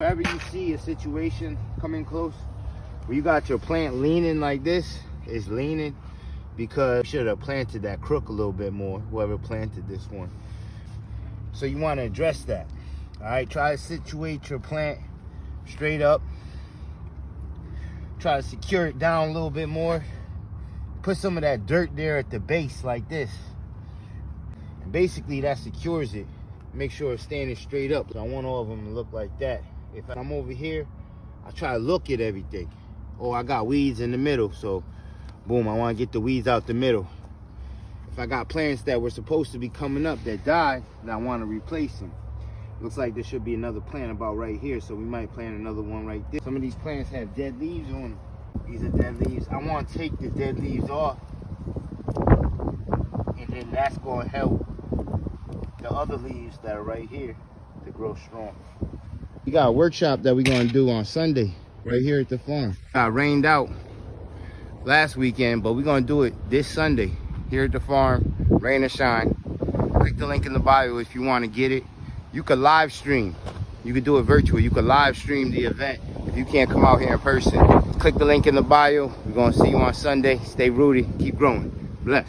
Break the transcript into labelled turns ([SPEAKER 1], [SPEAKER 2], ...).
[SPEAKER 1] Wherever you see a situation coming close, where you got your plant leaning like this, it's leaning because you should have planted that crook a little bit more, whoever planted this one. So you want to address that. All right, try to situate your plant straight up. Try to secure it down a little bit more. Put some of that dirt there at the base like this. And basically that secures it. Make sure it's standing straight up. So I want all of them to look like that. If I'm over here, I try to look at everything. Oh, I got weeds in the middle, so boom, I want to get the weeds out the middle. If I got plants that were supposed to be coming up that died, then I want to replace them. Looks like there should be another plant about right here, so we might plant another one right there. Some of these plants have dead leaves on them. These are dead leaves. I want to take the dead leaves off, and then that's going to help the other leaves that are right here to grow strong. We got a workshop that we're going to do on Sunday right here at the farm. Got rained out last weekend, but we're going to do it this Sunday here at the farm, rain or shine. Click the link in the bio if you want to get it. You could live stream. You could do it virtual. You could live stream the event if you can't come out here in person. Click the link in the bio. We're going to see you on Sunday. Stay rooted. Keep growing. Bless.